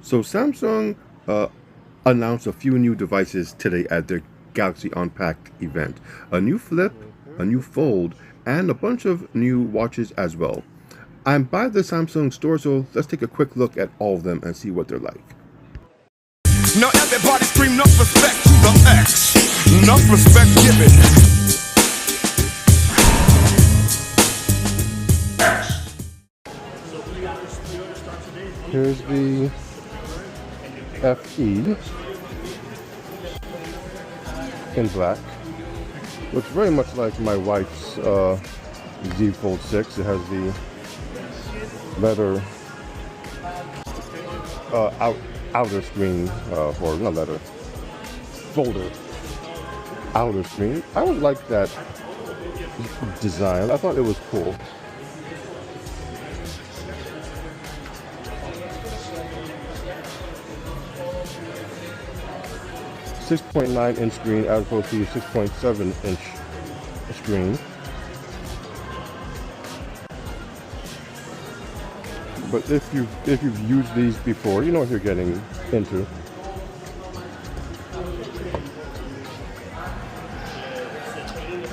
So Samsung announced a few new devices today at their Galaxy Unpacked event. A new Flip, a new Fold, and a bunch of new watches as well. I'm by the Samsung store, so let's take a quick look at all of them and see what they're like. Now everybody scream enough respect to the X. Enough respect given. Here's the FE in black. Looks very much like my wife's Z Fold 6. It has the leather outer screen, or not leather, folder outer screen. I would like that design. I thought it was cool. .9-inch screen as opposed to 6.7-inch screen. But if you've used these before, you know what you're getting into.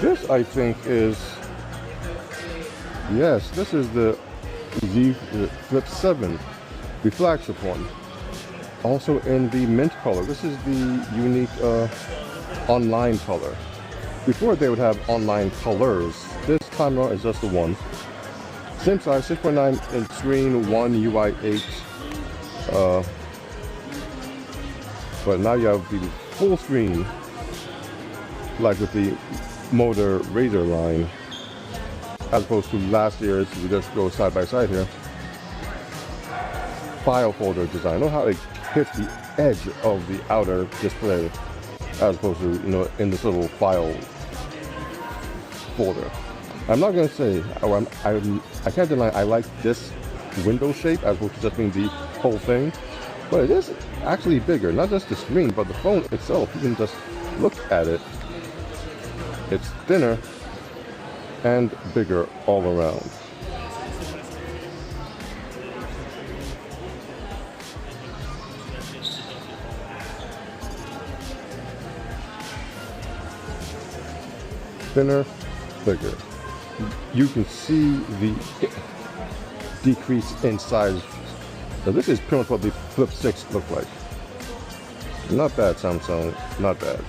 This, I think, is, yes, this is the Z Flip 7, the flagship one. Also in the mint color. This is the unique online color. Before they would have online colors. This time around is just the one. Same size, 6.9-inch screen, one UI 8. But now you have the full screen, like with the Motor Razr line, as opposed to last year's. We just go side by side here. File folder design. Know how it hits the edge of the outer display, as opposed to, you know, in this little file folder. I'm not gonna say, I can't deny I like this window shape as opposed to just being the whole thing, but it is actually bigger, not just the screen, but the phone itself. You can just look at it. It's thinner and bigger all around. Thinner, bigger. You can see the decrease in size. So this is pretty much what the Flip 6 looked like. Not bad, Samsung, not bad.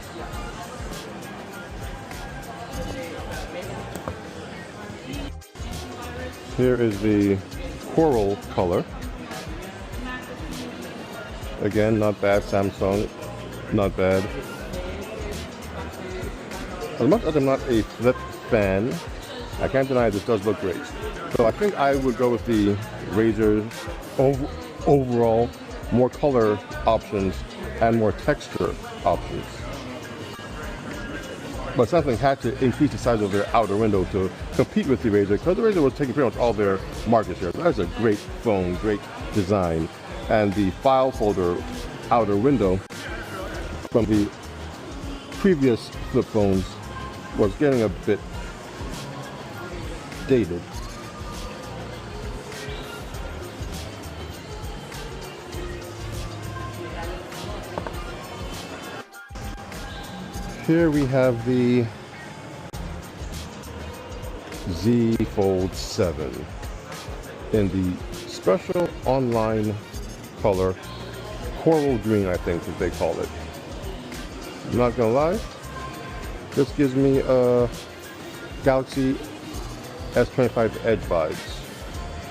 Here is the coral color. Again, not bad, Samsung, not bad. As much as I'm not a Flip fan, I can't deny this does look great. So I think I would go with the Razr overall, more color options and more texture options. But Samsung had to increase the size of their outer window to compete with the Razr, because the Razr was taking pretty much all their market share. So that's a great phone, great design. And the file folder outer window from the previous flip phones was getting a bit dated. Here we have the Z Fold 7 in the special online color, coral green, I think that they call it. I'm not gonna lie, this gives me a Galaxy S25 Edge vibes.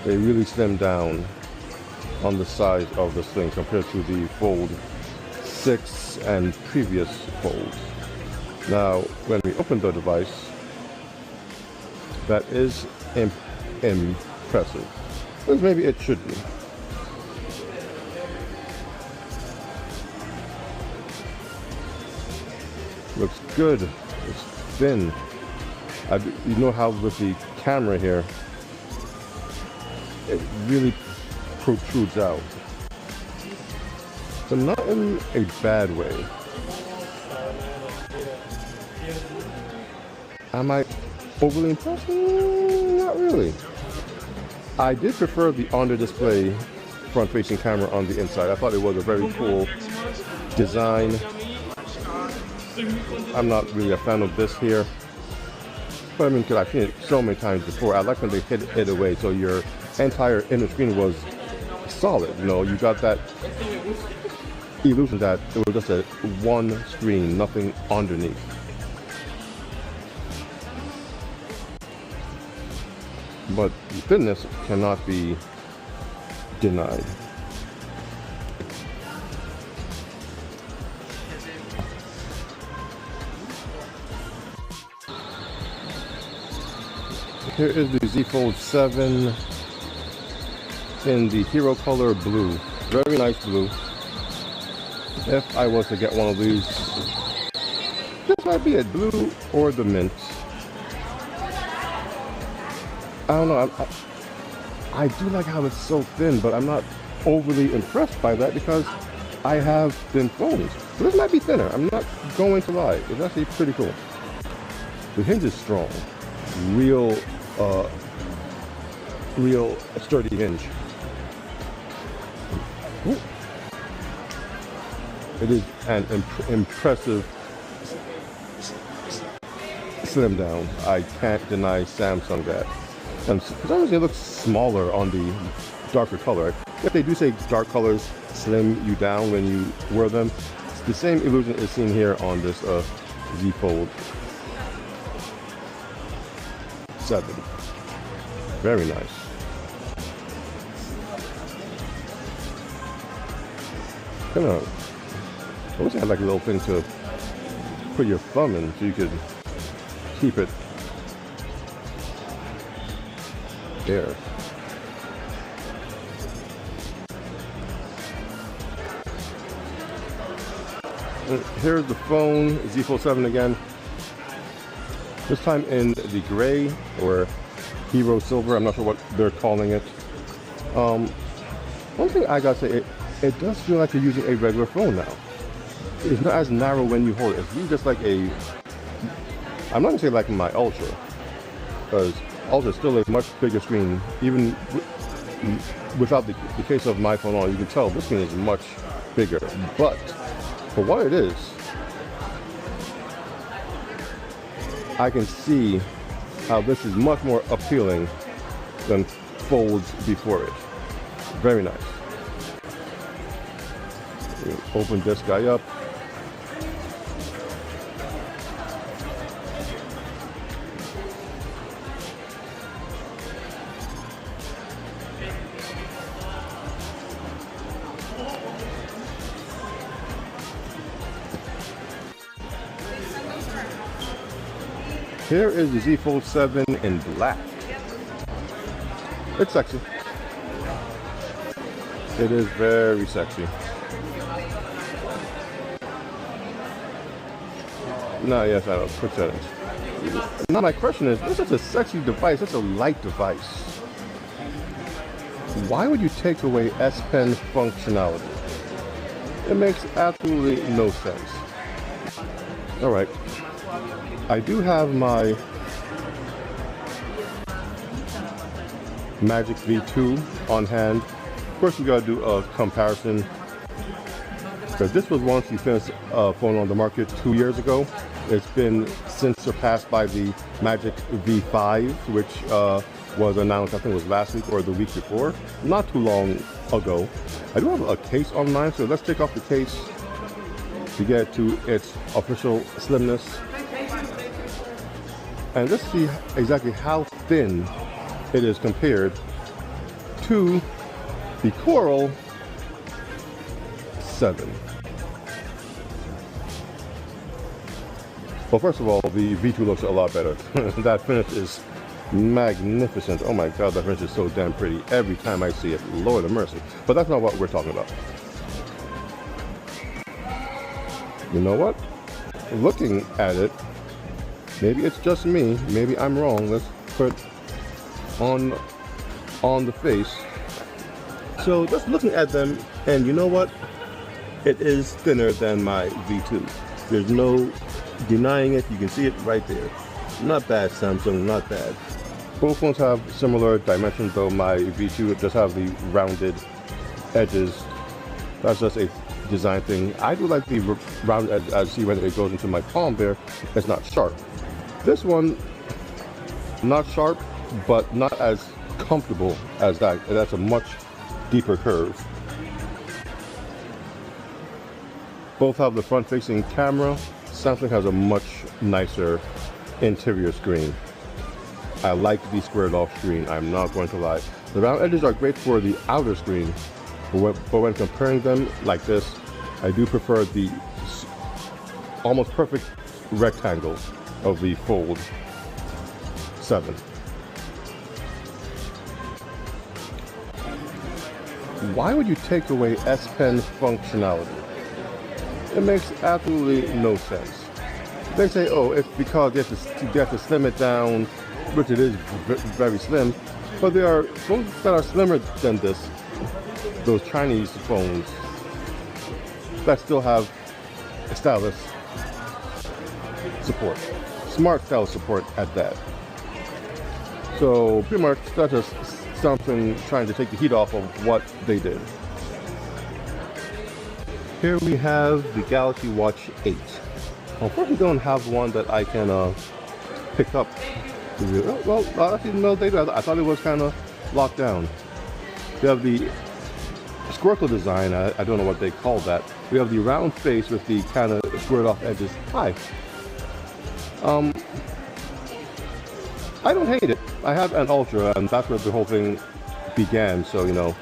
They really slim down on the size of this thing compared to the Fold 6 and previous Folds. Now, when we open the device, that is impressive. But maybe it should be. Looks good. It's thin. You know how with the camera here, it really protrudes out. So not in a bad way. Am I overly impressed? Not really. I did prefer the under display front-facing camera on the inside. I thought it was a very cool design. I'm not really a fan of this here, but I mean, because I've seen it so many times before. I like when they hit it away, so your entire inner screen was solid. You know, you got that illusion that it was just a one screen, nothing underneath. But the thinness cannot be denied. Here is the Z Fold 7 in the Hero Color Blue. Very nice blue. If I was to get one of these, this might be it, blue or the mint. I don't know. I do like how it's so thin, but I'm not overly impressed by that because I have thin phones. So this might be thinner. I'm not going to lie. It's actually pretty cool. The hinge is strong. Real sturdy hinge. Ooh. It is an impressive slim down. I can't deny Samsung that. And for some reason it looks smaller on the darker color. If they do say dark colors slim you down when you wear them, the same illusion is seen here on this Z Fold 7. Very nice. I wish I had like a little thing to put your thumb in so you could keep it there. And here's the phone, Z Fold 7 again. This time in the gray or Hero Silver. I'm not sure what they're calling it. One thing I gotta say, it does feel like you're using a regular phone now. It's not as narrow when you hold it. It's really just like a, I'm not gonna say like my Ultra, because Ultra is still a much bigger screen. Even without the case of my phone on, you can tell this screen is much bigger. But for what it is, I can see how this is much more appealing than folds before it. Very nice. Open this guy up. Here is the Z Fold 7 in black. It's sexy. It is very sexy. No, yes, I don't. Quick settings. Now my question is, this is a sexy device. It's a light device. Why would you take away S Pen functionality? It makes absolutely no sense. All right. I do have my Magic V2 on hand. Of course, you gotta do a comparison, because this was once the thinnest phone on the market 2 years ago. It's been since surpassed by the Magic V5, which was announced, I think it was last week or the week before, not too long ago. I do have a case on mine, so let's take off the case to get to its official slimness. And let's see exactly how thin it is compared to the Coral 7. Well, first of all, the V2 looks a lot better. That finish is magnificent. Oh my God, that finish is so damn pretty every time I see it. Lord of mercy. But that's not what we're talking about. You know what? Looking at it, maybe it's just me. Maybe I'm wrong. Let's put on the face. So just looking at them, and you know what? It is thinner than my V2. There's no denying it. You can see it right there. Not bad, Samsung, not bad. Both phones have similar dimensions, though my V2 just have the rounded edges. That's just a design thing. I do like the round edge. As you see when it goes into my palm there, it's not sharp. This one, not sharp, but not as comfortable as that. That's a much deeper curve. Both have the front-facing camera. Samsung has a much nicer interior screen. I like the squared off screen, I'm not going to lie. The round edges are great for the outer screen, but when comparing them like this, I do prefer the almost perfect rectangle of the Fold 7. Why would you take away S Pen functionality? It makes absolutely no sense. They say, oh, it's because you have to slim it down, which it is very slim, but there are phones that are slimmer than this, those Chinese phones that still have stylus support, smart stylus support at that. So pretty much that's just something trying to take the heat off of what they did. Here we have the Galaxy Watch 8. Unfortunately, don't have one that I can pick up. Well, actually, no, they do. I thought it was kind of locked down. We have the squircle design. I don't know what they call that. We have the round face with the kind of squared off edges. Hi. I don't hate it. I have an Ultra, and that's where the whole thing began. So, you know,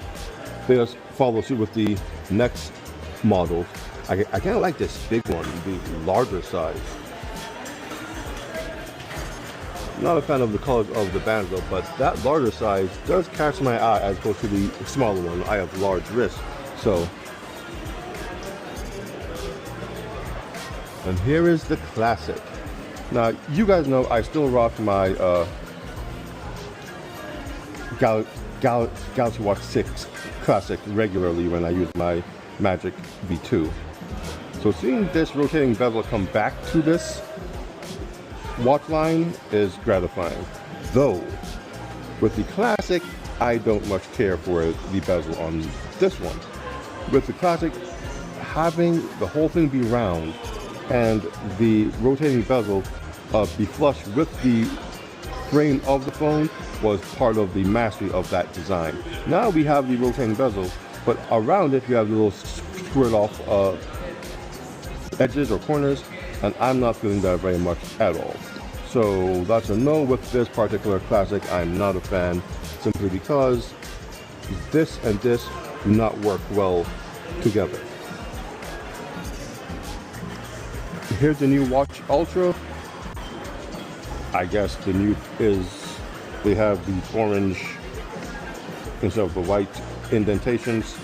they just follow suit with the next models. I kind of like this big one, the larger size. Not a fan of the colors of the band though, but that larger size does catch my eye as opposed to the smaller one. I have large wrists, so. And here is the Classic. Now, you guys know I still rock my Galaxy Watch 6 Classic regularly when I use my Magic V2. So seeing this rotating bezel come back to this watch line is gratifying. Though, with the Classic, I don't much care for the bezel on this one. With the Classic, having the whole thing be round and the rotating bezel be flush with the frame of the phone was part of the mastery of that design. Now we have the rotating bezel, but around it we have the little squared off edges or corners, and I'm not feeling that very much at all. So that's a no with this particular Classic. I'm not a fan, simply because this and this do not work well together. Here's the new Watch Ultra. I guess the new is they have the orange instead of the white indentations.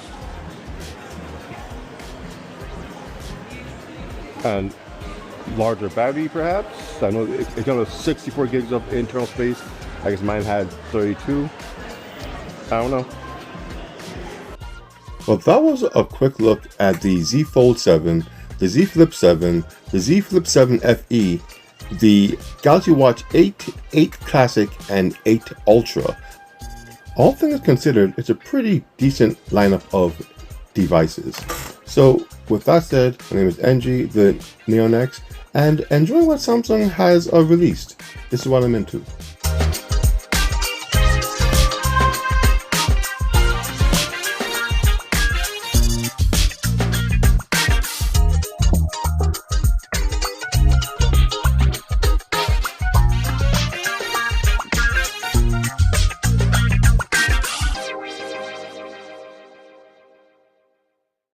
And larger battery perhaps. I know it comes with 64 gigs of internal space. I guess mine had 32. I don't know. Well, that was a quick look at the Z Fold 7, the Z Flip 7, the Z Flip 7 FE, the Galaxy Watch 8, 8 Classic, and 8 Ultra. All things considered, it's a pretty decent lineup of devices. So with that said, my name is NG, the Neonex, and enjoy what Samsung has released. This is what I'm into.